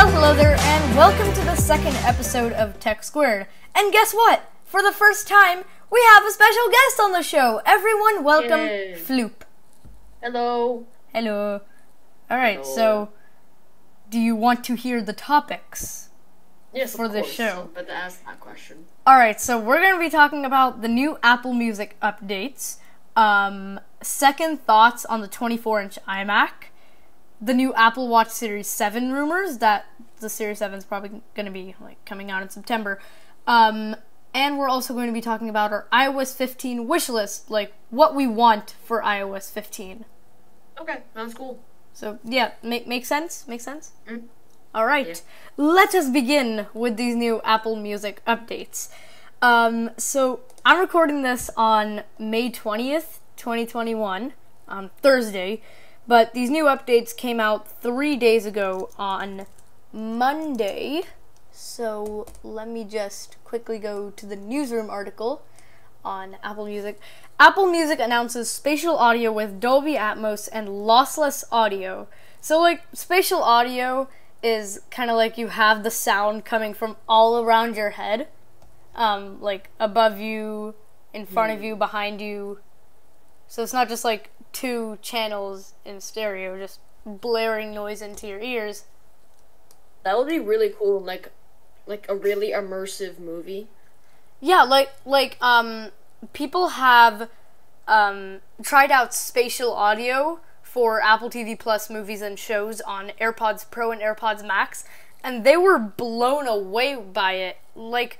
Well, hello there, and welcome to the second episode of Tech Squared. And guess what? For the first time, we have a special guest on the show. Everyone, welcome Floop. Hello. Hello. Alright, so do you want to hear the topics for this show? But ask that question. Alright, so we're going to be talking about the new Apple Music updates, second thoughts on the 24-inch iMac, the new Apple Watch Series 7 rumors that the Series 7 is probably going to be coming out in September, and we're also going to be talking about our iOS 15 wish list, like what we want for iOS 15. Okay, sounds cool. So yeah, make sense? Make sense? Mm. All right, Yeah. Let us begin with these new Apple Music updates. So I'm recording this on May 20th, 2021, Thursday, but these new updates came out 3 days ago on Monday. So let me just quickly go to the newsroom article on Apple Music. Apple Music announces spatial audio with Dolby Atmos and lossless audio. So spatial audio is kind of like you have the sound coming from all around your head, like above you, in front of you, behind you. So it's not just like two channels in stereo, just blaring noise into your ears. That would be really cool, like a really immersive movie. Yeah, people have tried out spatial audio for Apple TV Plus movies and shows on AirPods Pro and AirPods Max, and they were blown away by it. Like,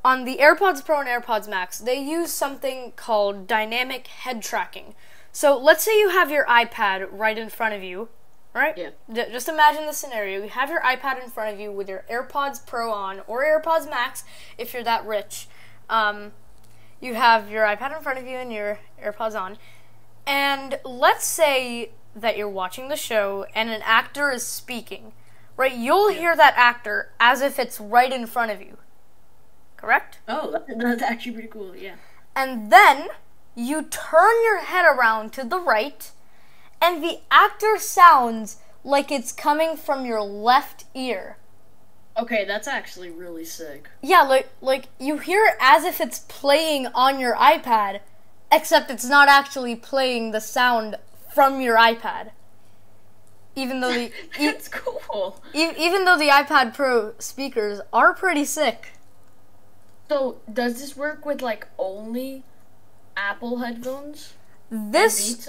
on the AirPods Pro and AirPods Max, they use something called dynamic head tracking. So let's say you have your iPad right in front of you, right? Yeah. Just imagine the scenario. You have your iPad in front of you with your AirPods Pro on, or AirPods Max if you're that rich. You have your iPad in front of you and your AirPods on. And let's say that you're watching the show and an actor is speaking, right? You'll hear that actor as if it's right in front of you. Correct? Oh, that's actually pretty cool, yeah. And then you turn your head around to the right, and the actor sounds like it's coming from your left ear. Okay, that's actually really sick. Yeah, like you hear it as if it's playing on your iPad, except it's not actually playing the sound from your iPad. Even though the That's cool. even though the iPad Pro speakers are pretty sick. So, does this work with only Apple headphones? This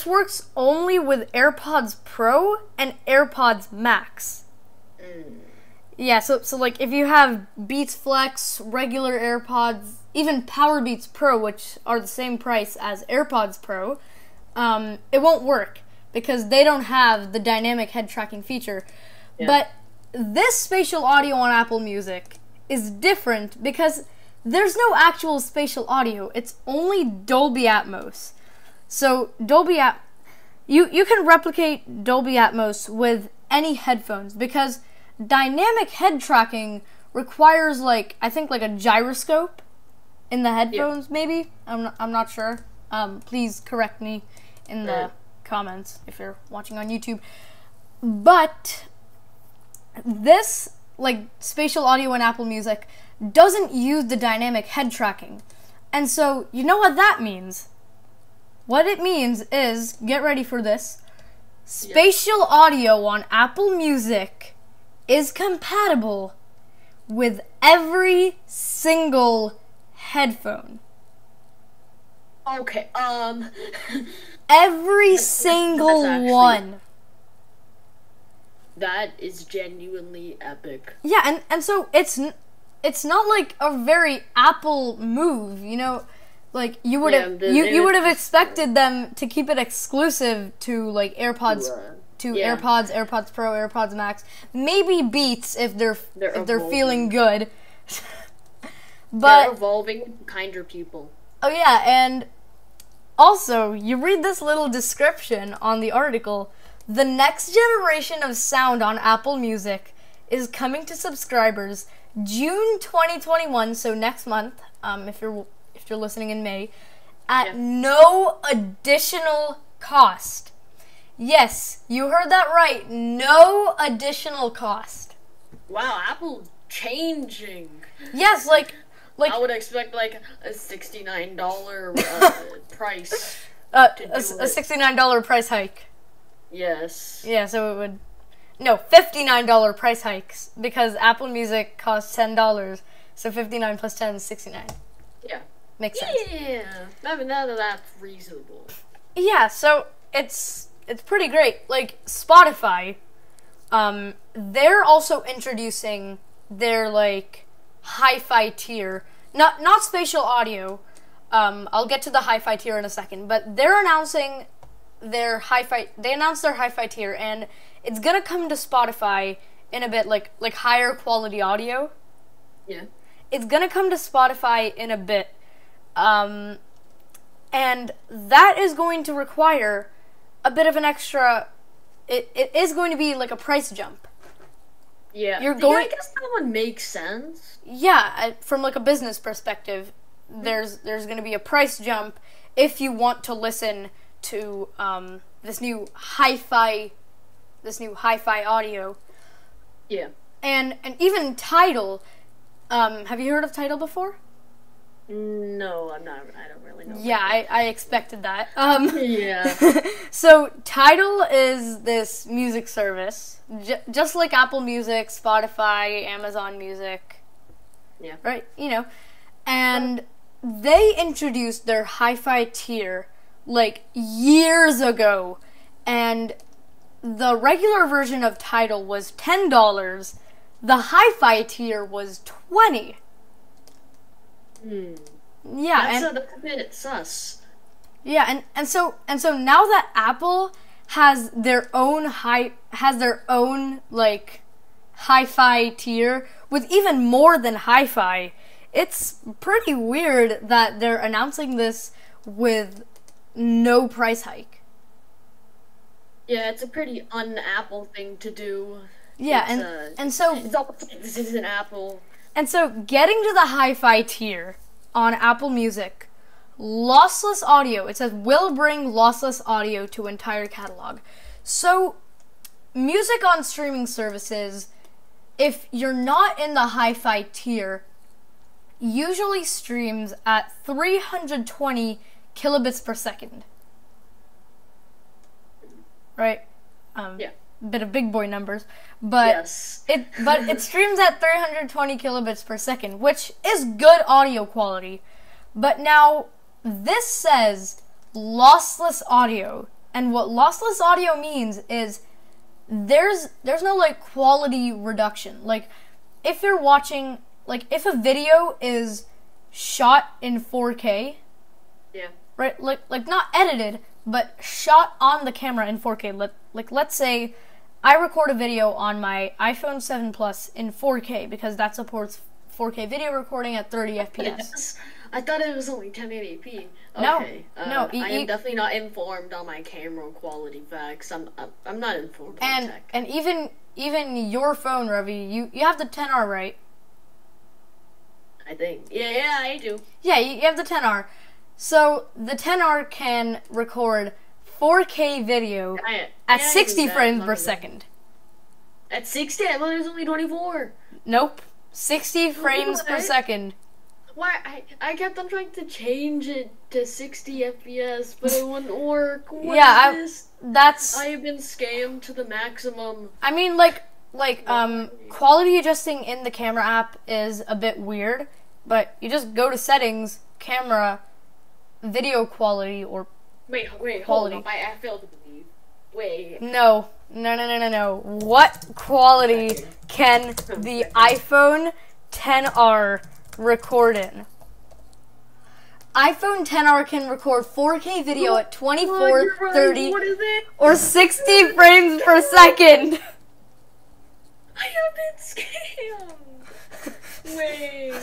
works only with AirPods Pro and AirPods Max. Yeah, so if you have Beats Flex, regular AirPods, even Power Beats Pro, which are the same price as AirPods Pro, it won't work because they don't have the dynamic head tracking feature. Yeah. But this spatial audio on Apple Music is different because there's no actual spatial audio. It's only Dolby Atmos. So you can replicate Dolby Atmos with any headphones because dynamic head tracking requires I think a gyroscope in the headphones. Maybe I'm not sure. Please correct me in the comments if you're watching on YouTube. But this spatial audio in Apple Music doesn't use the dynamic head tracking. And so, you know what that means? What it means is, get ready for this, spatial audio on Apple Music is compatible with every single headphone. Okay, Every single one. That is genuinely epic. Yeah, and so it's not a very Apple move, you know, you would have you would have expected them to keep it exclusive to AirPods, AirPods Pro, AirPods Max, maybe Beats if they're feeling good. But they're evolving kinder people. Oh yeah, and also you read this little description on the article. The next generation of sound on Apple Music is coming to subscribers June 2021, so next month, if you're listening in May, at no additional cost. Yes, you heard that right. No additional cost. Wow, Apple changing. Yes, like I would expect like a $69 price. a $69 price hike. Yes. Yeah, so it would $59 price hikes because Apple Music costs $10. So 59 plus 10 is 69. Yeah. Makes sense. Yeah. I mean, that's reasonable. Yeah, so it's pretty great. Like Spotify, they're also introducing their like hi-fi tier. Not spatial audio. I'll get to the hi-fi tier in a second, but they're announcing their hi-fi. They announced their hi-fi tier, and it's gonna come to Spotify in a bit, like higher quality audio. Yeah. It's gonna come to Spotify in a bit, and that is going to require a bit of an extra. It is going to be like a price jump. Yeah. You're going. I guess that one makes sense. Yeah, from like a business perspective, there's going to be a price jump if you want to listen to this new hi-fi audio. Yeah. And even Tidal. Have you heard of Tidal before? No, I'm not. I don't really know. Yeah, I expected that. Yeah. So Tidal is this music service, just like Apple Music, Spotify, Amazon Music. Yeah. Right. And they introduced their hi-fi tier like years ago, and the regular version of Tidal was $10. The hi-fi tier was $20. Yeah, that's a bit sus. Yeah, and so now that Apple has their own like hi-fi tier with even more than hi-fi, it's pretty weird that they're announcing this with no price hike. Yeah, it's a pretty un-Apple thing to do. Yeah, and so it's almost like this isn't Apple. And so getting to the hi-fi tier on Apple Music, lossless audio, it says will bring lossless audio to entire catalog. So music on streaming services, if you're not in the hi-fi tier, usually streams at 320 kilobits per second. Right? Yeah. Bit of big boy numbers, but yes. it streams at 320 kilobits per second, which is good audio quality. But now this says lossless audio, and what lossless audio means is there's no like quality reduction. Like if you're watching, like if a video is shot in 4K, yeah, right, like not edited, but shot on the camera in 4K. Let's say I record a video on my iPhone 7 Plus in 4K because that supports 4K video recording at 30 FPS. I thought it was only 1080p. No, okay. no. I am definitely not informed on my camera quality facts. I'm not informed on tech. And even your phone, Ravi, you have the 10R, right? I think. Yeah, I do. Yeah, you have the 10R. So the 10R can record 4K video at 60 frames per second. At 60? I thought it was only 24. Nope. 60 frames per second. Why? I kept on trying to change it to 60 FPS, but it wouldn't work. What is this? I have been scammed to the maximum. I mean, like quality adjusting in the camera app is a bit weird, but you just go to settings, camera, video quality, or Wait, quality. Hold on. I failed to believe. Wait. No. What quality can the iPhone 10R record in? iPhone 10R can record 4K video at 24, 30, or 60 frames per second. I have been scammed. Wait.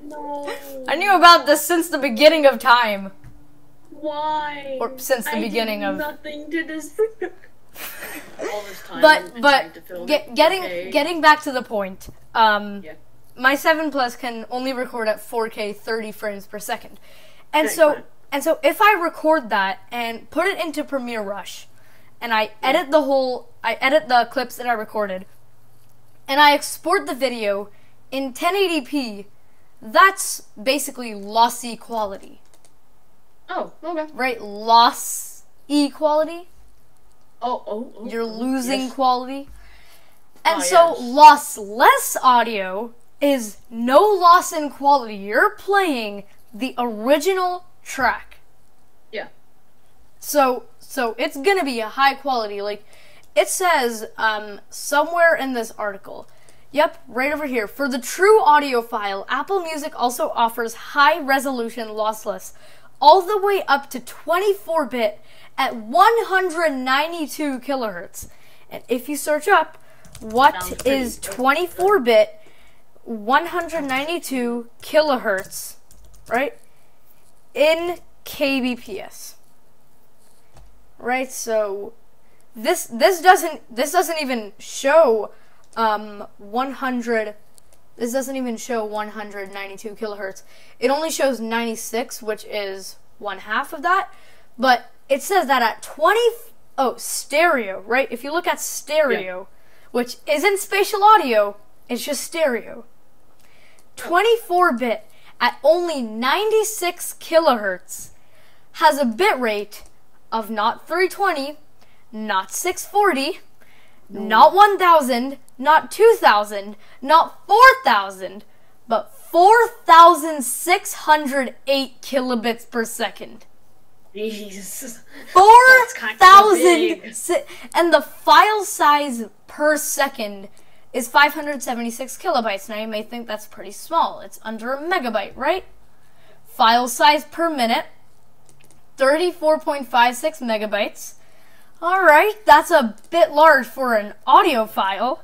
No. I knew about this since the beginning of time. Why? Or since the beginning of nothing to this. All this time. But getting back to the point. My 7 Plus can only record at 4K 30 frames per second. And so if I record that and put it into Premiere Rush and I edit the clips that I recorded, and I export the video in 1080p, that's basically lossy quality. Oh, okay. Right? Loss-y quality. Oh. You're losing quality. And yes. Lossless audio is no loss in quality. You're playing the original track. Yeah. So it's gonna be a high quality. Like, it says somewhere in this article. Yep, right over here. For the true audiophile, Apple Music also offers high-resolution lossless, all the way up to 24-bit at 192 kilohertz. And if you search up what is 24-bit 192 kilohertz, right, in kbps, right? So this doesn't even show 100. This doesn't even show 192 kilohertz. It only shows 96, which is 1/2 of that. But it says that at stereo, right? If you look at stereo, which isn't spatial audio, it's just stereo. 24-bit at only 96 kilohertz has a bit rate of not 320, not 640, not 1000, not 2000, not 4000, but 4608 kilobits per second. Jeez. 4,000, and the file size per second is 576 kilobytes. Now you may think that's pretty small. It's under a megabyte, right? File size per minute, 34.56 megabytes. Alright, that's a bit large for an audio file.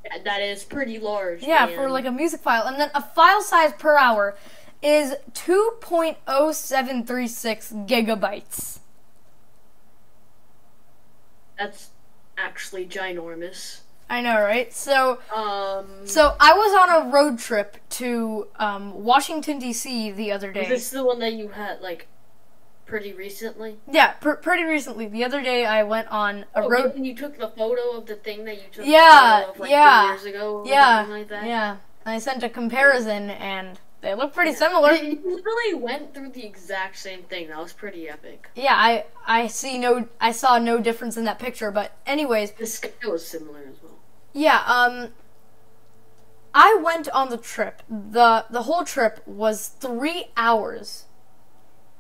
Yeah, that is pretty large. Yeah, man. for like a music file. And then a file size per hour is 2.0736 gigabytes. That's actually ginormous. I know, right? So I was on a road trip to Washington, D.C. the other day. Is this the one that you had, like, pretty recently? Yeah, pretty recently. The other day I went on a road... And you took the photo of the thing that you took the photo of, like, 2 years ago or something like that? Yeah. I sent a comparison, and they look pretty similar. You literally went through the exact same thing. That was pretty epic. Yeah, I saw no difference in that picture, but anyways... The scale was similar as well. Yeah, I went on the trip. The whole trip was 3 hours.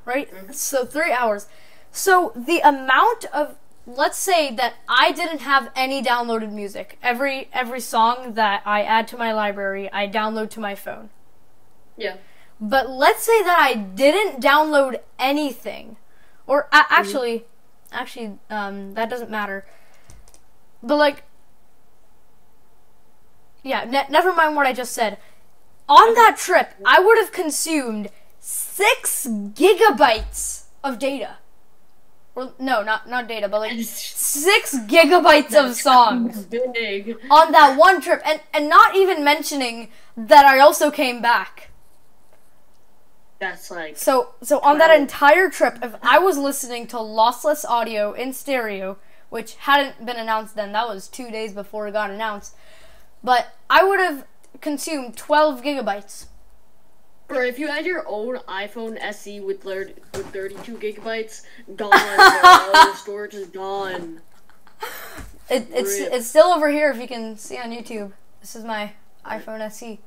Right? Mm-hmm. So 3 hours. So the amount of, let's say that I didn't have any downloaded music. Every song that I add to my library, I download to my phone. Yeah. But let's say that I didn't download anything. Or actually, that doesn't matter. But like, yeah, never mind what I just said. On that trip, I would have consumed 6 gigabytes of data. Or no, not data, but like 6 gigabytes of songs big. On that one trip, and not even mentioning that I also came back. That's like so on that entire trip, if I was listening to lossless audio in stereo, which hadn't been announced then, that was 2 days before it got announced, but I would have consumed 12 gigabytes. Bro, if you had your own iPhone SE with 32 gigabytes, gone, bro. Your storage is gone. It's still over here if you can see on YouTube. This is my iPhone SE.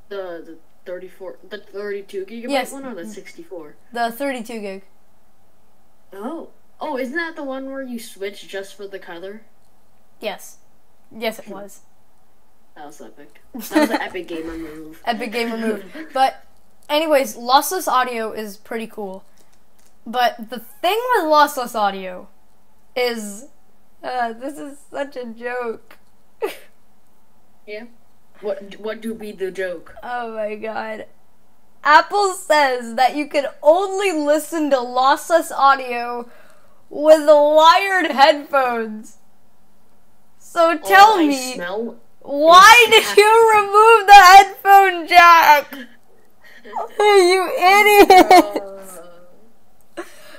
The 32 gigabyte one or the 64? The 32 gig. Oh, isn't that the one where you switch just for the color? Yes, it was. That was epic. That was an epic gamer move. Epic gamer move. But anyways, lossless audio is pretty cool. But the thing with lossless audio is, this is such a joke. Yeah. What do be the joke? Oh my god. Apple says that you can only listen to lossless audio with wired headphones. So tell me, why did you remove the headphone jack? You idiot!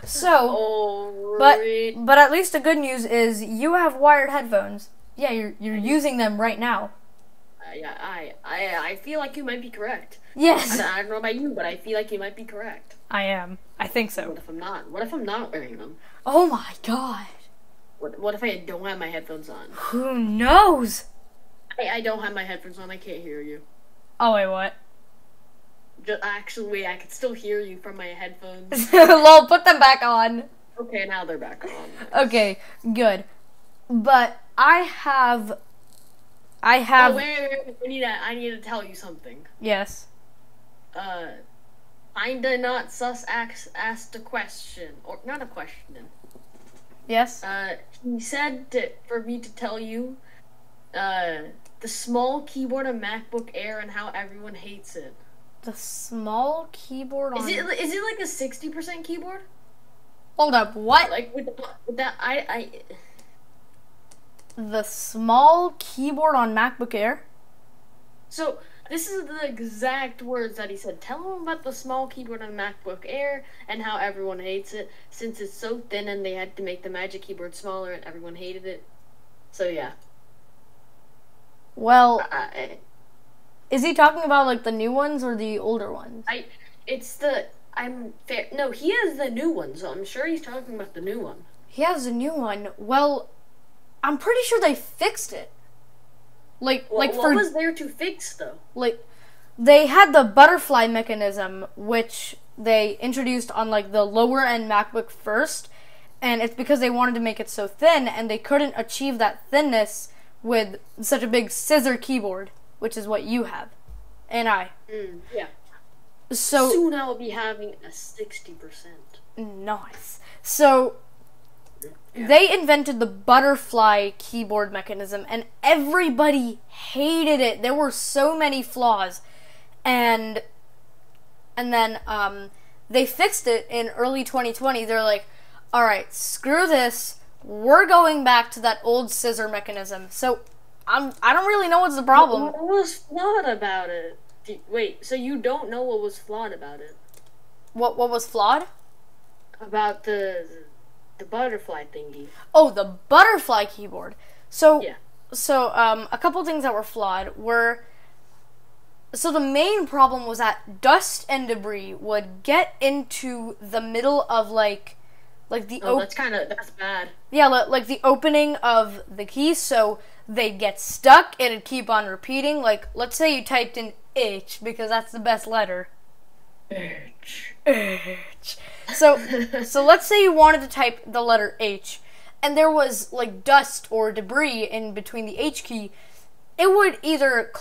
So, but at least the good news is you have wired headphones. Yeah, you're using them right now. Yeah, I feel like you might be correct. Yes. I don't know about you, but I feel like you might be correct. I am. I think so. What if I'm not? What if I'm not wearing them? Oh my god. What if I don't have my headphones on? Who knows? I don't have my headphones on. I can't hear you. Oh, wait, what? Actually, I can still hear you from my headphones. Lol, put them back on. Okay, now they're back on. Nice. Okay, good. But I have... Oh, wait. I need to tell you something. Yes. Kinda Not Sus asked a question. Or, not a question. Yes? He said for me to tell you, the small keyboard on MacBook Air and how everyone hates it. The small keyboard on... Is it like a 60% keyboard? Hold up, what? Like, with that, The small keyboard on MacBook Air? So, this is the exact words that he said. Tell him about the small keyboard on MacBook Air and how everyone hates it, since it's so thin and they had to make the Magic Keyboard smaller and everyone hated it. So, yeah. Well, is he talking about, like, the new ones or the older ones? No, he has the new one, so I'm sure he's talking about the new one. He has a new one. Well, I'm pretty sure they fixed it. What was there to fix, though? Like, they had the butterfly mechanism, which they introduced on, like, the lower-end MacBook first, and it's because they wanted to make it so thin, and they couldn't achieve that thinness with such a big scissor keyboard, which is what you have, and I. Yeah. So soon I will be having a 60%. Nice. So... Yeah. They invented the butterfly keyboard mechanism, and everybody hated it. There were so many flaws, and then they fixed it in early 2020. They're like, all right, screw this. We're going back to that old scissor mechanism. So I don't really know what's the problem. What was flawed about it? Wait, so you don't know what was flawed about it? What was flawed? About the butterfly thingy. Oh, the butterfly keyboard. So, yeah. So, a couple things that were flawed were... So the main problem was that dust and debris would get into the middle of, like the... Oh, that's bad. Yeah, like the opening of the keys, so they'd get stuck, it'd keep on repeating. Like, let's say you typed in H, because that's the best letter. H. So let's say you wanted to type the letter H, and there was, like, dust or debris in between the H key. It would either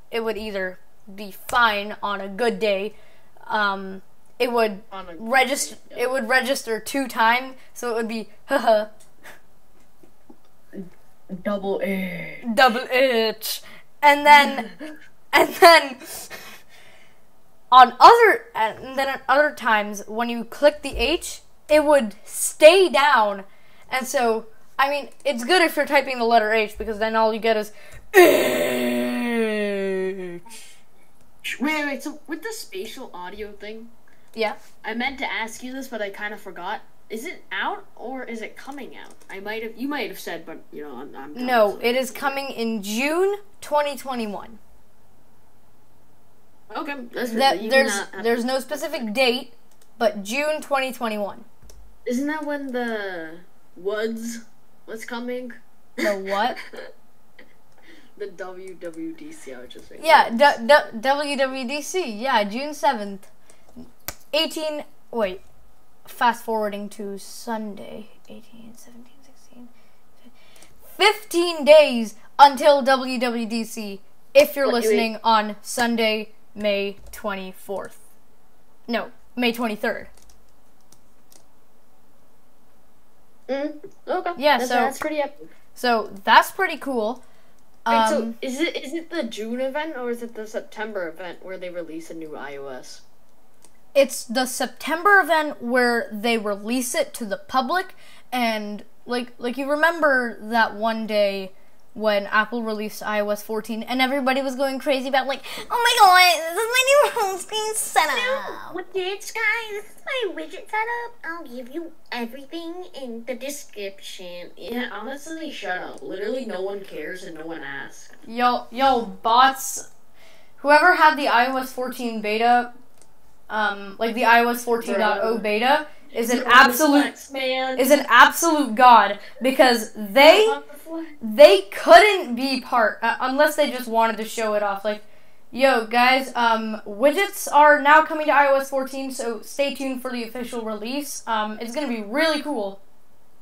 it would either be fine on a good day. It would register. It would register 2 times, so it would be haha. Double H. Double H, and then at other times, when you click the H, it would stay down. And so, I mean, it's good if you're typing the letter H, because then all you get is H. Wait, so with the spatial audio thing? Yeah? I meant to ask you this, but I kind of forgot. Is it out, or is it coming out? You might have said, but, you know, I'm No, it is coming in June 2021. Okay. There's no specific date, but June 2021. Isn't that when the WUDS was coming? The what? The WWDC, I was just saying. Yeah, WWDC. Yeah, June 7th. Fast forwarding to Sunday. 18, 17, 16. 15 days until WWDC, if you're listening on Sunday, May 24th. No, May 23rd. Okay. Yeah, that's pretty epic. So that's pretty cool. Wait, so is it the June event, or is it the September event where they release a new iOS? It's the September event where they release it to the public, and like you remember that one day when Apple released iOS 14, and everybody was going crazy about like, oh my god, this is my new home screen setup. What this, guys? This is my widget setup. I'll give you everything in the description. Yeah, honestly, shut up. Literally, no one cares and no one asks. Yo, bots. Whoever had the iOS 14 beta, like the iOS 14.0 beta, is an absolute god, because they couldn't be part unless they just wanted to show it off. Like, yo guys, widgets are now coming to iOS 14, so stay tuned for the official release. It's gonna be really cool.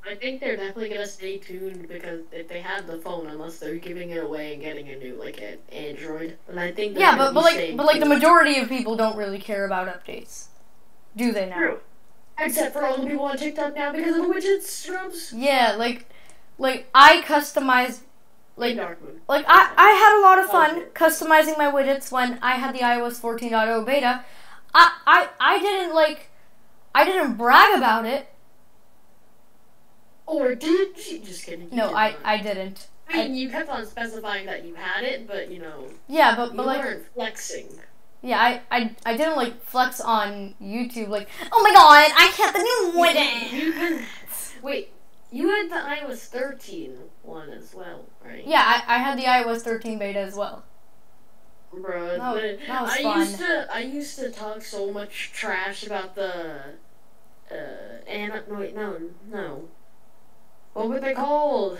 I think they're definitely gonna stay tuned, because if they have the phone, unless they're giving it away and getting a new like an Android, and I think but the majority of people don't really care about updates, do they now? True. Except for all the people on TikTok now because of the widget scrubs. Yeah, like I customized, I had a lot of fun customizing my widgets when I had the iOS 14.0 beta. I didn't brag about it. Or did you? Just kidding. No, I didn't. I mean, you kept on specifying that you had it, but you know. Yeah, but you like, weren't flexing. Yeah, I didn't like flex on YouTube like, oh my god, I had the new widget. Wait, you had the iOS 13 one as well, right? Yeah, I had the iOS 13 beta as well. Bro, that was fun. I used to talk so much trash about the no. What were they called?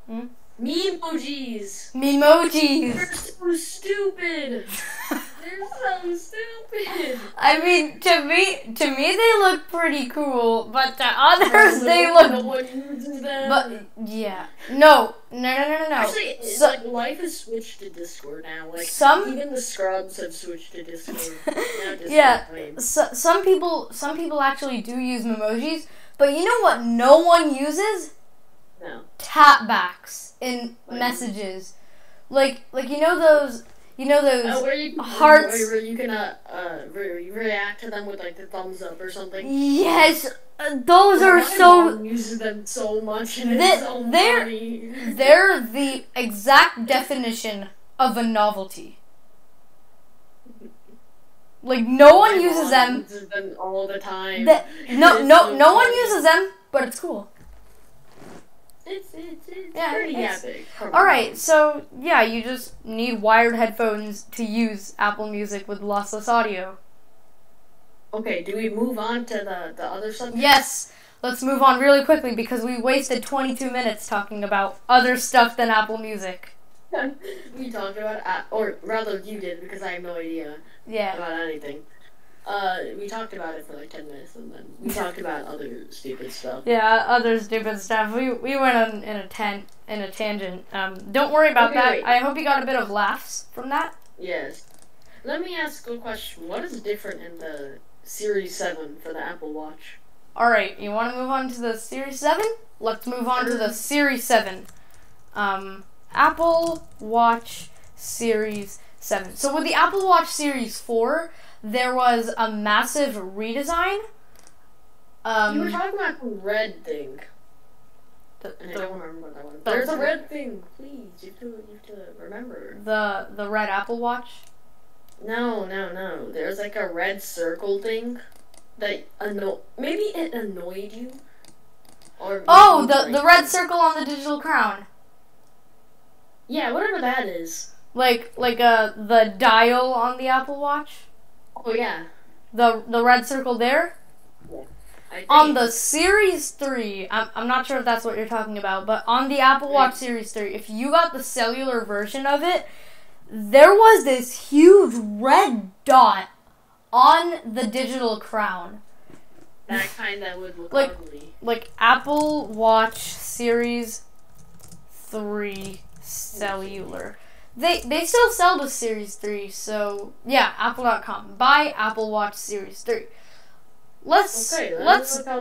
Memojis! Memojis! They're so stupid! They're so stupid! I mean, to me they look pretty cool, but to others they look... No one uses them. But, yeah. No. Actually, like, life has switched to Discord now. Like, even the scrubs have switched to Discord. Now Discord yeah, some people actually do use Memojis, but you know what no one uses? No. Tapbacks in messages, like you know those hearts where you can react to them with like the thumbs up or something. Yes, those are so. Mom uses them so much, and it's so funny. They're the exact definition of a novelty. Like no one uses them. Uses them all the time. No one uses them, but it's cool. It's pretty epic. Alright, so yeah, you just need wired headphones to use Apple Music with lossless audio. Okay, do we move on to the other subject? Yes, let's move on really quickly because we wasted 22 minutes talking about other stuff than Apple Music. We talked about, or rather you did, because I have no idea about anything. We talked about it for like 10 minutes, and then we talked about other stupid stuff. Yeah, other stupid stuff. We went on in a tangent. Don't worry about that. Wait. I hope you got a bit of laughs from that. Yes. Let me ask a question. What is different in the Series 7 for the Apple Watch? Alright, you want to move on to the Series 7? Let's move on to the Series 7. Apple Watch Series 7. So with the Apple Watch Series 4, there was a massive redesign. You were talking about the red thing. I don't remember what that was. There's a red thing, please. You have to remember. The red Apple Watch? No. There's like a red circle thing that maybe it annoyed you. Or the red circle on the digital crown. Yeah, whatever that is. Like the dial on the Apple Watch? Oh yeah. The red circle there? Yeah. On the Series 3, I'm not sure if that's what you're talking about, but on the Apple Watch Series 3, if you got the cellular version of it, there was this huge red dot on the digital crown. That kind that would look ugly. Like Apple Watch Series 3 cellular. They still sell the Series 3, so yeah, apple.com. Buy Apple Watch Series 3. Let's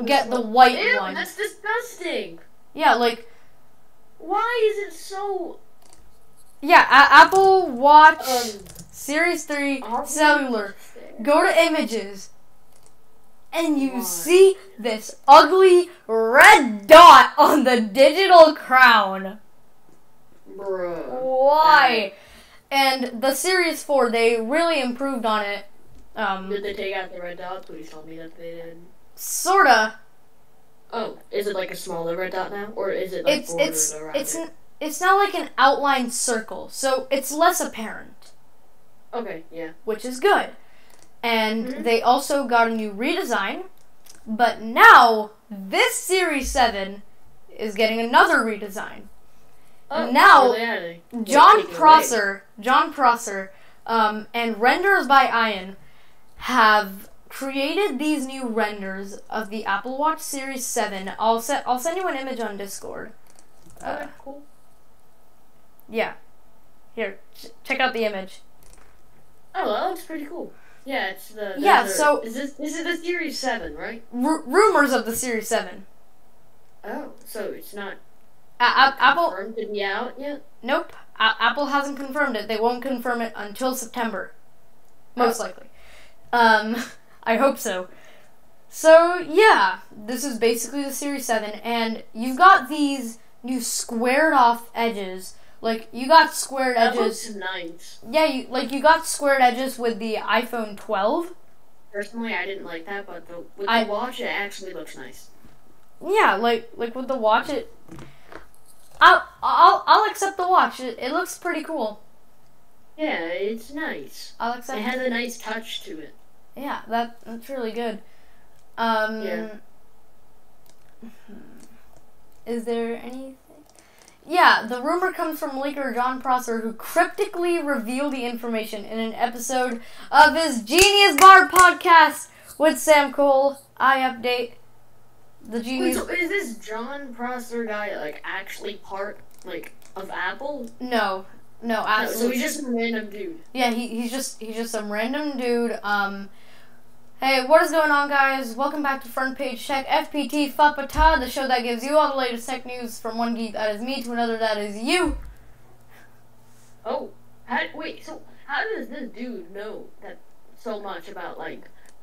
get the white one. That's disgusting. Yeah, like, why is it so? Yeah, Apple Watch Series 3 cellular. Go to images, and you see this ugly red dot on the digital crown. Bruh. Why? And the Series 4, they really improved on it. Did they take out the red dot? Please tell me that they did. Sorta. Oh, is it like a smaller red dot now? Or is it like bordered around it? It's not like an outlined circle, so it's less apparent. Okay, yeah. Which is good. And they also got a new redesign, but now this Series 7 is getting another redesign. Oh, now, John Prosser, and Renders by Ian have created these new renders of the Apple Watch Series 7. I'll send you an image on Discord. Okay, cool. Yeah. Here, check out the image. Oh, that looks pretty cool. Yeah, it's the... so... This is the Series 7, right? Rumors of the Series 7. Oh, so it's not... Apple... confirmed to be out yet? Nope. Apple hasn't confirmed it. They won't confirm it until September. Most likely. I hope so. So, yeah. This is basically the Series 7, and you've got these new squared off edges. Like, you got squared edges. That looks nice. Yeah, you got squared edges with the iPhone 12. Personally, I didn't like that, but with the watch, it actually looks nice. Yeah, like with the watch, I'll accept the watch. It looks pretty cool. Yeah, it's nice. I'll accept. It has a nice touch to it. Yeah, that's really good. Yeah. Is there anything? Yeah, the rumor comes from leaker John Prosser, who cryptically revealed the information in an episode of his Genius Bar podcast with Sam Cole. I update the Genius. Wait, so is this John Prosser guy like actually part of Apple? No, absolutely. So he's just a random dude. Yeah, he's just some random dude. Hey, what is going on, guys? Welcome back to Front Page Tech, FPT Fapata, the show that gives you all the latest tech news from one geek, that is me, to another, that is you. Oh, so how does this dude know that so much about,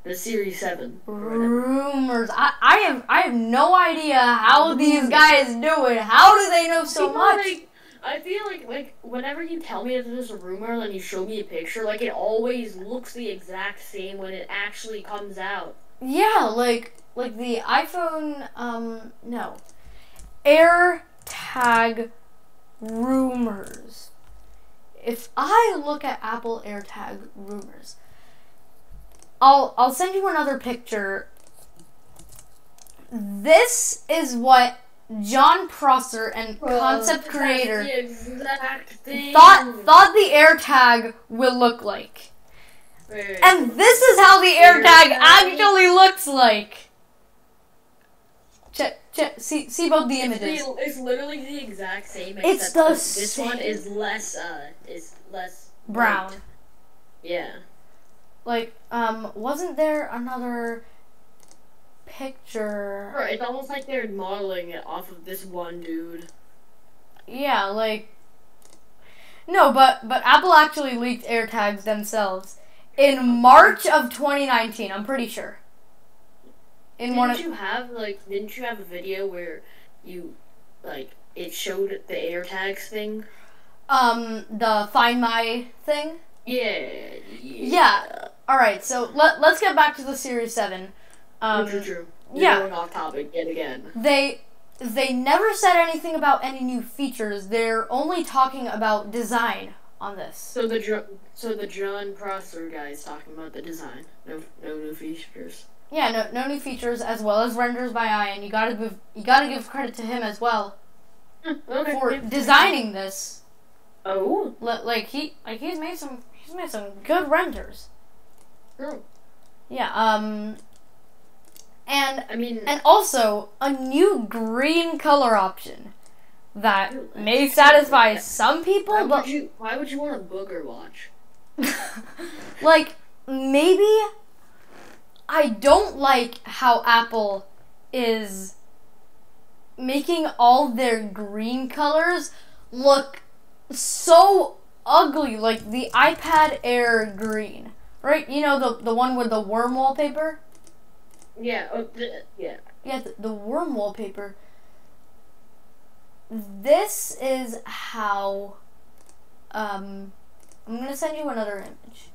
the Series 7? Rumors. I have no idea how these guys do it. How do they know so much? I feel like whenever you tell me that there's a rumor and you show me a picture, it always looks the exact same when it actually comes out. Yeah, like the iPhone, no. AirTag rumors. If I look at Apple AirTag rumors, I'll send you another picture. This is what John Prosser and concept creator thought the AirTag will look like. And this is how the AirTag actually looks like. See both the images. It's literally the exact same. It's the this same. one is less brown. Light. Yeah. Wasn't there another picture? Right, it's almost like they're modeling it off of this one dude. Yeah, no, but Apple actually leaked AirTags themselves in March of 2019. I'm pretty sure. Didn't you have a video where you it showed the AirTags thing? The Find My thing? Yeah. All right, so let's get back to the Series 7. Which is true. Yeah. Going off topic yet again. They never said anything about any new features. They're only talking about design on this. So the John Prosser guy is talking about the design. No new features. Yeah, no new features, as well as renders by Ian. You gotta give credit to him as well for designing this. Oh. He's made some good renders. True. Yeah. And also a new green color option that may satisfy some people, why would you want a booger watch? Maybe I don't like how Apple is making all their green colors look so ugly, like the iPad Air green, right? You know, the one with the worm wallpaper? Yeah, yeah. Yeah, the worm wallpaper. this is how, I'm going to send you another image.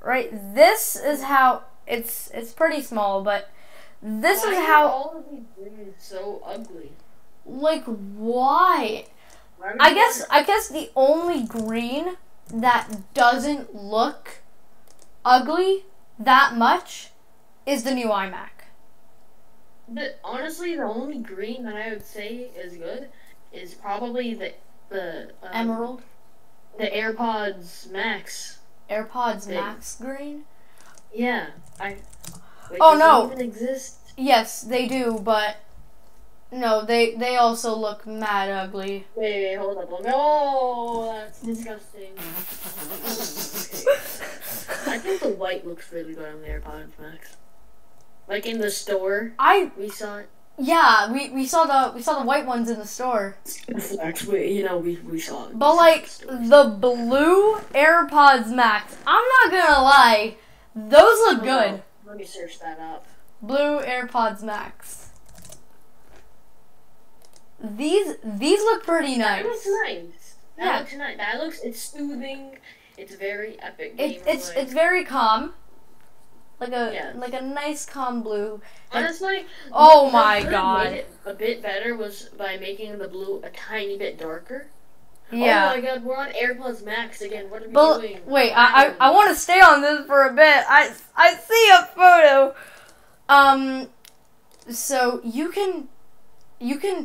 Right, this is how, it's pretty small, but this is how. All of these green so ugly? Like, why? I guess the only green that doesn't look ugly that much is the new iMac. Honestly, the only green that I would say is good is probably the Emerald? the AirPods Max. AirPods Max green? Yeah. Wait, oh, does no. it even exist? Yes, they do, but no, they also look mad ugly. Wait, hold up. No, that's disgusting. Okay. I think the white looks really good on the AirPods Max. Like in the store, we saw it. Yeah, we saw the white ones in the store. Actually, we saw it. But like the blue AirPods Max, I'm not gonna lie, those look good. Let me search that up. Blue AirPods Max. These look pretty nice. That looks nice. That looks nice. It's soothing. It's very epic. It's very calm. Like a nice calm blue. Honestly, oh my god. Made it a bit better was by making the blue a tiny bit darker. Yeah. Oh my god, we're on AirPods Max again. What are we doing? Wait, I want to stay on this for a bit. I see a photo. So you can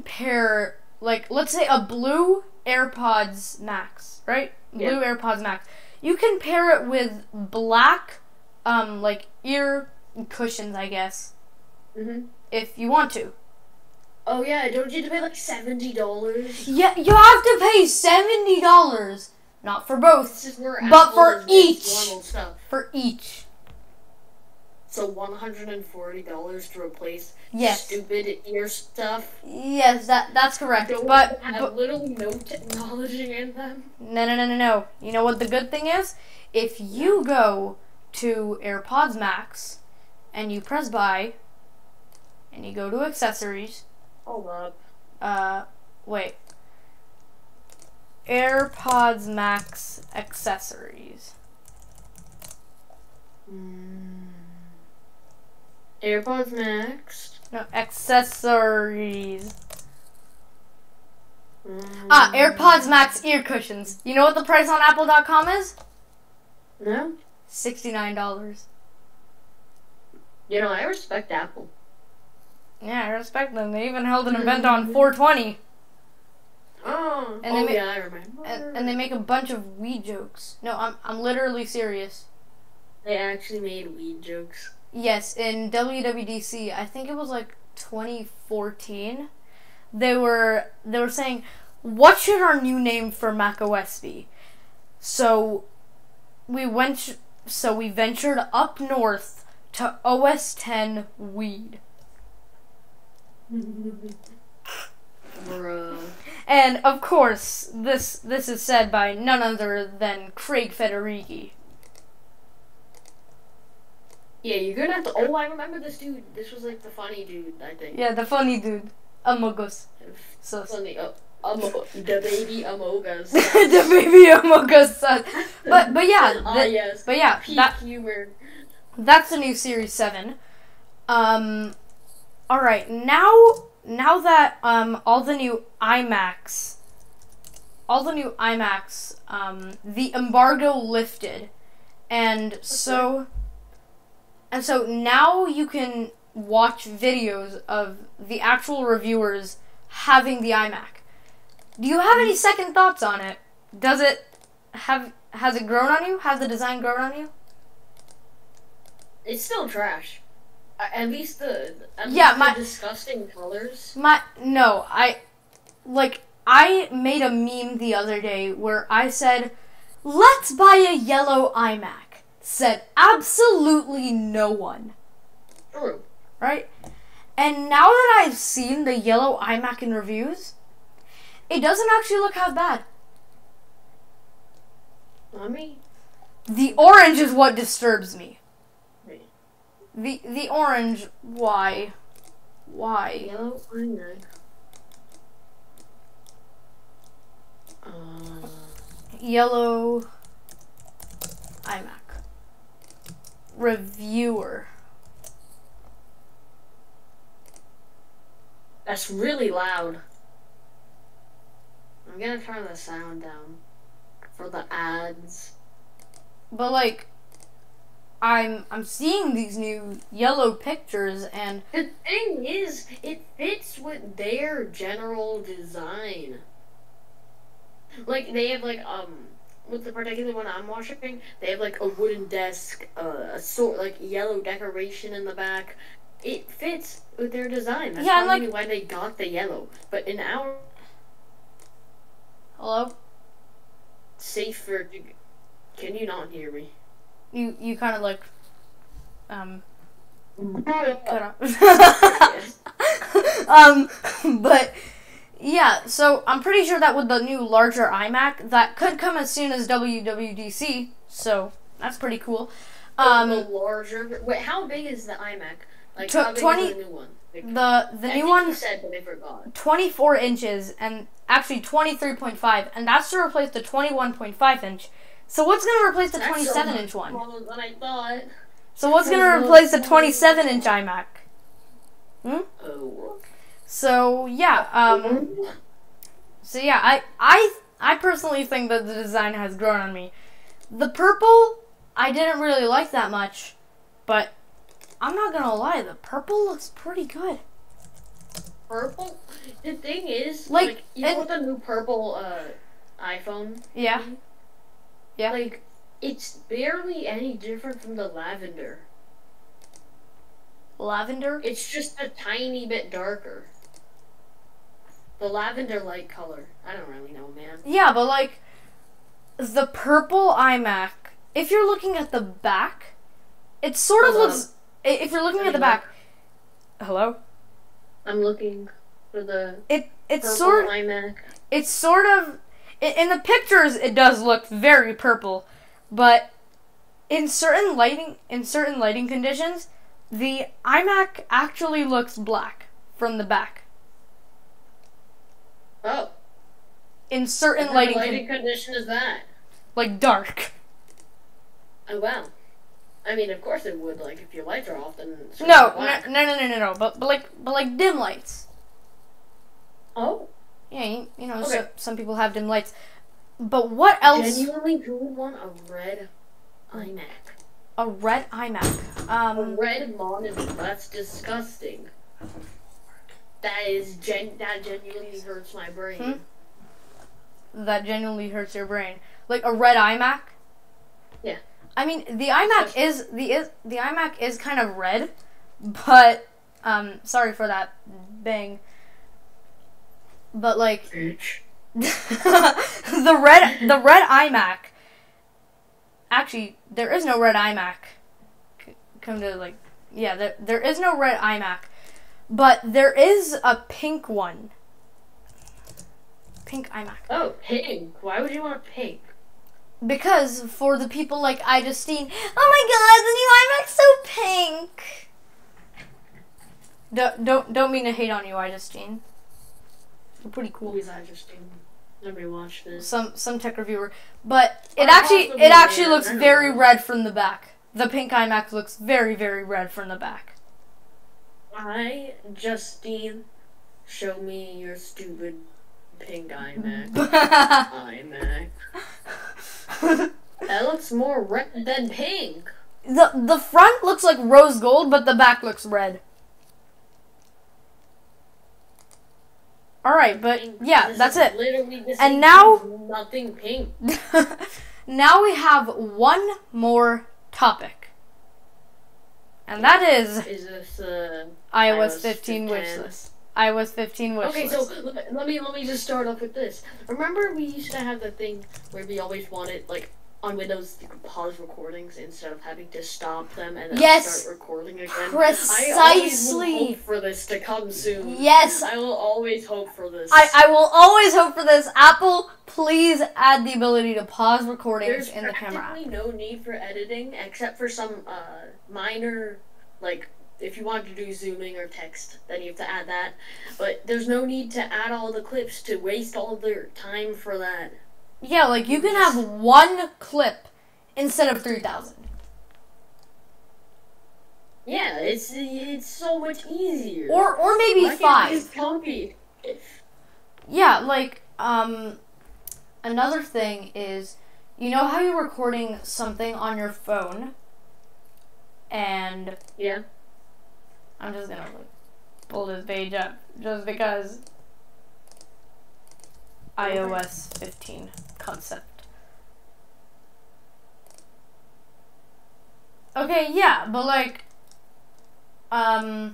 pair, like, let's say a blue AirPods Max, right? Yeah. Blue AirPods Max. You can pair it with black, like ear cushions, I guess. Mhm. If you want to. Oh yeah, don't you have to pay like $70? Yeah, you have to pay $70. Not for both, but for each. Stuff. For each. So $140 to replace yes. stupid ear stuff. Yes, that's correct. Don't but have literally no technology in them. No. You know what the good thing is? If you go to AirPods Max and you press buy and you go to accessories. Hold up. Wait. AirPods Max accessories. AirPods Max. No, accessories. AirPods Max ear cushions. You know what the price on Apple.com is? No. $69. I respect Apple. Yeah, I respect them. They even held an event on 420. Oh, and I remember. And they make a bunch of weed jokes. No, I'm literally serious. They actually made weed jokes. Yes, in WWDC, I think it was like 2014. They were saying, what should our new name for macOS be? So we ventured up north to OS 10 weed. Bruh. And of course, this is said by none other than Craig Federighi. Yeah, you're gonna have to. Oh, I remember this dude. This was like the funny dude, I think. Yeah, the funny dude, Among Us. So funny. The baby Among Us. The baby Among Us. But yeah. Yes. But yeah, peak humor. That's the new Series 7. All right, now that all the new iMacs, the embargo lifted, and so now you can watch videos of the actual reviewers having the iMac. Do you have any second thoughts on it? Has it grown on you? Has the design grown on you? It's still trash. At least the disgusting colors. I made a meme the other day where I said, let's buy a yellow iMac. Said absolutely no one. True. Right? And now that I've seen the yellow iMac in reviews, it doesn't actually look half bad. The orange is what disturbs me. The orange, why? Yellow iMac. Yellow iMac. Reviewer. That's really loud. I'm gonna turn the sound down for the ads. But like, I'm seeing these new yellow pictures, and the thing is, it fits with their general design. Like they have like with the particular one I'm watching, they have like a wooden desk, a sort like yellow decoration in the back. It fits with their design. That's probably why they got the yellow. But in our hello, safer. Can you not hear me? You kind of like but yeah, so I'm pretty sure that with the new larger iMac, that could come as soon as WWDC, so that's pretty cool. The larger, wait, how big is the iMac? Like, how big is the new one? Like, the new one you said, but I forgot. 24 inches, and actually 23.5, and that's to replace the 21.5 inch. So what's going to replace the 27 inch one? Smaller than I thought. So what's going to replace the 27 inch iMac? Oh. So yeah, I personally think that the design has grown on me. The purple, I didn't really like that much, but I'm not gonna lie, the purple looks pretty good. Purple? The thing is, like you know the new purple iPhone? Yeah. Yeah. Like, it's barely any different from the lavender. Lavender? It's just a tiny bit darker. The lavender light color. I don't really know, man. Yeah, but like, the purple iMac, if you're looking at the back, it sort of looks... If you're looking at the back... Hello? I'm looking for the it's purple sort iMac. It's sort of... In the pictures, it does look very purple, but in certain lighting conditions, the iMac actually looks black from the back. Oh. In certain what lighting condition is that? Like dark. Oh wow. I mean, of course it would. Like if your lights are off, then it's No. But like dim lights. Oh. Yeah, you know, okay. some people have dim lights. But what else? Genuinely, who would want a red iMac? A red iMac. A red monitor. That's disgusting. That genuinely hurts my brain. That genuinely hurts your brain. Like a red iMac? Yeah. I mean, the iMac the iMac is kind of red, but sorry for that bang. But like the red iMac. Actually, there is no red iMac. Come to like, yeah, there is no red iMac. But there is a pink one. Pink iMac. Oh, pink. Why would you want pink? Because for the people like Justine, oh my god, the new iMac's so pink. Don't mean to hate on you, Justine. You're pretty cool. Who is Justine? Nobody watched this. Some tech reviewer, but it actually looks very red from the back. The pink iMac looks very, very red from the back. Justine, show me your stupid pink iMac. iMac. That looks more red than pink. The front looks like rose gold, but the back looks red. Alright, but yeah, that's it. And now, nothing pink. Now we have one more topic. And that is this iOS 15 wishlist. iOS 15 wishlist. Okay, so let me just start off with this. Remember we used to have the thing where we always wanted, like, on Windows, you could pause recordings instead of having to stop them and then start recording again. Precisely. I always will hope for this to come soon. Yes. I will always hope for this. I will always hope for this. Apple, please add the ability to pause recordings in the camera app. There's practically no need for editing except for some minor, like, if you want to do zooming or text, then you have to add that. But there's no need to add all the clips to waste all their time for that. Yeah, like you can have one clip instead of 3,000. Yeah, it's so much easier. Or maybe Why 5. Can't you just copy? Yeah, like another thing is, you know how you're recording something on your phone, and yeah, I'm just gonna pull this page up just because iOS 15 concept. Okay, yeah, but like, you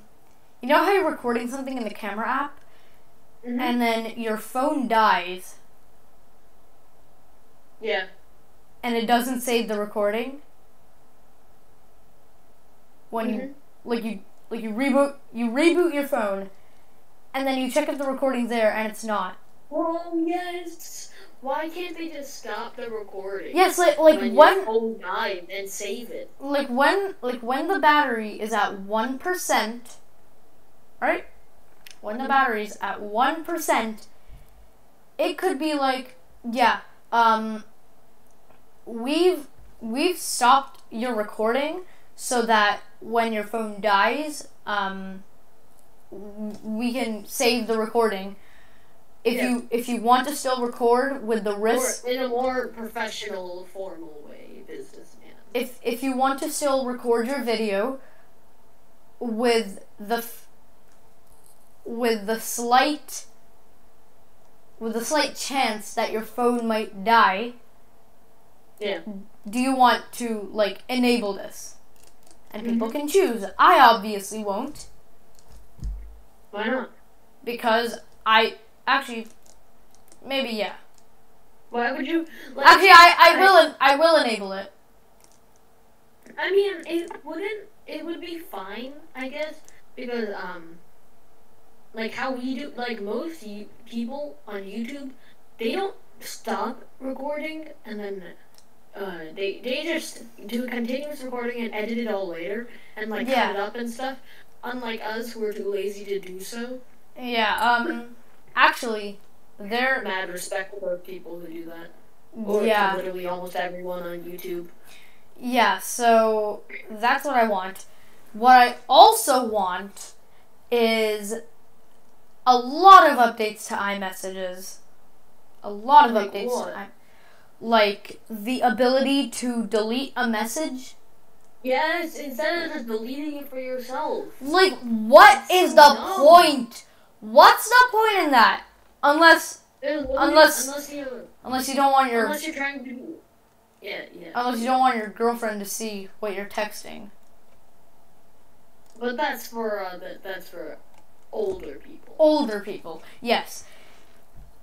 know how you're recording something in the camera app, and then your phone dies, yeah, and it doesn't save the recording when you reboot your phone, and then you check if the recording's there, and it's not. Oh yes. Why can't they just stop the recording? Yes, like when your phone dies and save it. Like when the battery is at 1%, right? When the battery's at 1%, it could be like, yeah, we've stopped your recording so that when your phone dies, we can save the recording. If you want to still record with the risk, or in a more professional, formal way, businessman. If you want to still record your video with the slight chance that your phone might die, yeah. Do you want to like enable this? And people can choose. I obviously won't. Why not? Because actually, maybe yeah. Why would you? Like, actually, I will enable it. I mean, it would be fine, I guess, because like how we do, like most people on YouTube, they don't stop recording and then they just do a continuous recording and edit it all later and like cut it up and stuff. Unlike us, who are too lazy to do so. Yeah. Actually, they're mad respect for those people who do that. Or literally almost everyone on YouTube. Yeah, so that's what I want. What I also want is a lot of updates to iMessages. A lot of updates to like the ability to delete a message. Yes, instead of just deleting it for yourself. Like, what is the point? What's the point in that? Unless you don't want your... Unless you're trying to... Yeah. Unless you don't want your girlfriend to see what you're texting. But that's for older people. Older people, yes.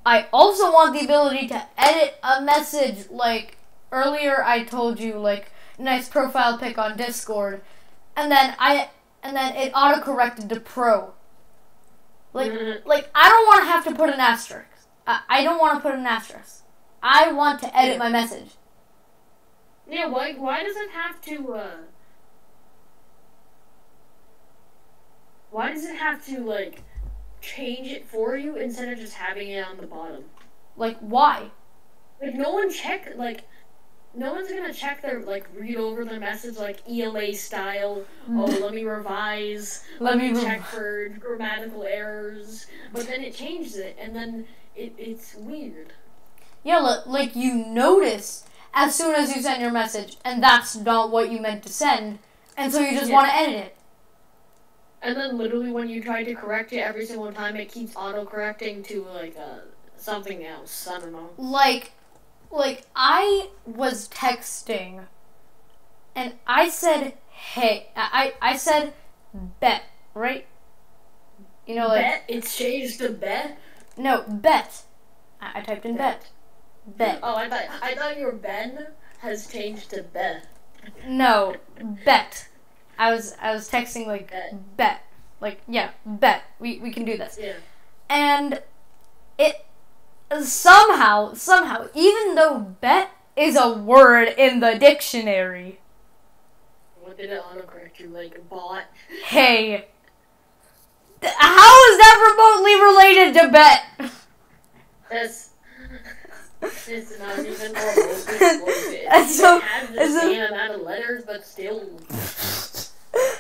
I also want the ability to edit a message. Like, earlier I told you, like, nice profile pic on Discord. And then it autocorrected to pro. Like, I don't want to have to put an asterisk. I don't want to put an asterisk. I want to edit my message. Yeah, why does it have to, why does it have to, like, change it for you instead of just having it on the bottom? Like, why? Like, no one's gonna check their, like, read over their message, like, ELA style. Oh, let me revise. Let me check for grammatical errors. But then it changes it, and then it's weird. Yeah, like, you notice as soon as you send your message, and that's not what you meant to send, and so you just want to edit it. And then literally when you try to correct it every single time, it keeps auto-correcting to, like, something else. I don't know. Like, I was texting, and I said, hey, I said, bet, right? You know, like... Bet? It's changed to bet? No, bet. I typed in bet. Bet. Oh, I thought your Ben has changed to bet. No, bet. I was texting, like, bet. Like, yeah, bet. We can do this. Yeah. And it... Somehow, even though bet is a word in the dictionary, what did it autocorrect you like a bot? Hey. How is that remotely related to bet? It's not even normal. And so, it has the same amount of letters, but still.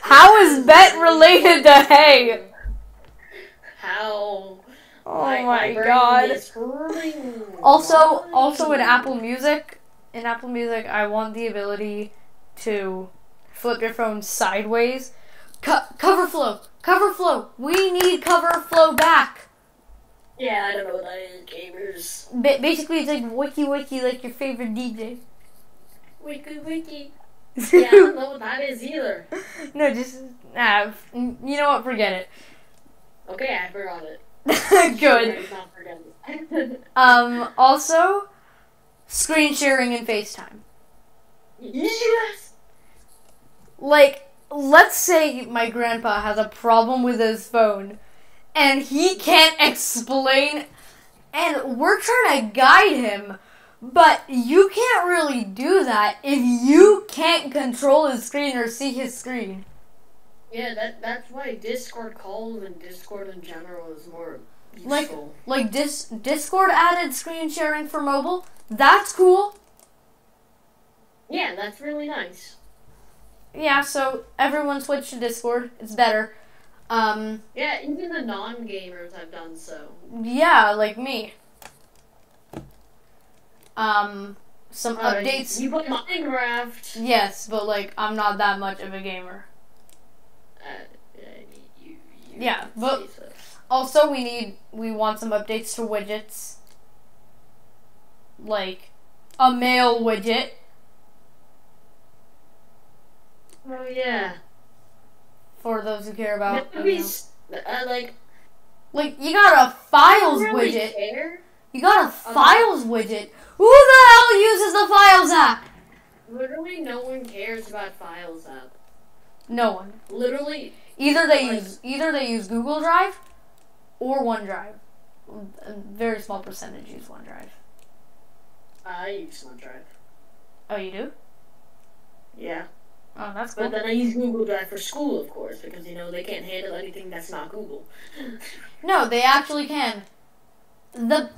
How is bet related to hay? How? Oh my god. Also in Apple Music, I want the ability to flip your phone sideways. Cover flow. We need cover flow back. Yeah, I don't know what that is, gamers. Basically, it's like wiki, like your favorite DJ. Wiki. Yeah, I don't know what that is either. No, just you know what? Forget it. Okay, I forgot it. Good. Not forget it. Also, screen sharing and FaceTime. Yes. Like, let's say my grandpa has a problem with his phone, and he can't explain, and we're trying to guide him, but you can't really do that if you can't control his screen or see his screen. Yeah, that's why Discord calls and Discord in general is more useful. Like Discord added screen sharing for mobile. That's cool. Yeah, that's really nice. Yeah, so everyone switch to Discord. It's better. Yeah, even the non-gamers have done so. Yeah, like me. Some updates. You play Minecraft. Yes, but like I'm not that much of a gamer. Yeah, but so. Also we want some updates to widgets. Like a mail widget. Oh yeah. For those who care about like you got a files really widget. Care. You got a files widget. Who the hell uses the Files app? Literally no one cares about Files app. No one. Literally Either they use Google Drive or OneDrive. A very small percentage use OneDrive. I use OneDrive. Oh, you do? Yeah. Oh, that's cool. But then I use Google Drive for school, of course, because, they can't handle anything that's not Google. No, they actually can. The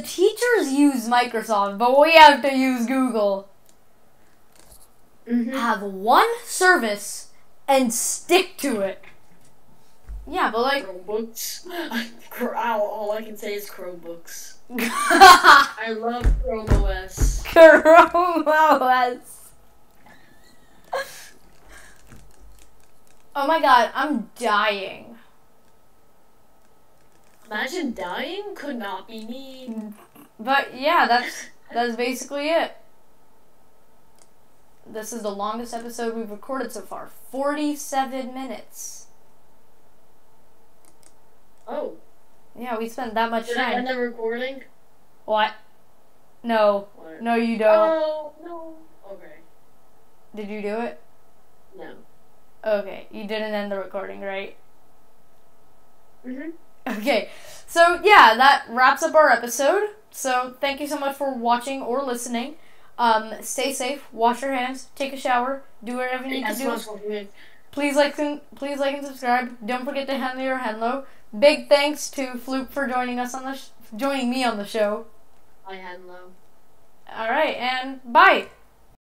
teachers use Microsoft, but we have to use Google. Mm-hmm. Have one service and stick to it. Yeah, but like... Chromebooks. All I can say is Chromebooks. I love Chrome OS. Chrome OS. Oh my god, I'm dying. Imagine dying could not be me. But yeah, that's basically it. This is the longest episode we've recorded so far. 47 minutes. Oh. Yeah, we spent that much Did time. I end the recording? What? No. What? No, you don't. Oh, no. Okay. Did you do it? No. Okay, you didn't end the recording, right? Mm-hmm. Okay, so yeah, that wraps up our episode. So thank you so much for watching or listening. Stay safe, wash your hands, take a shower, do whatever you need to do. Please like and subscribe. Don't forget to handle your hand low. Big thanks to Floop for joining me on the show. I hand low. All right, and bye.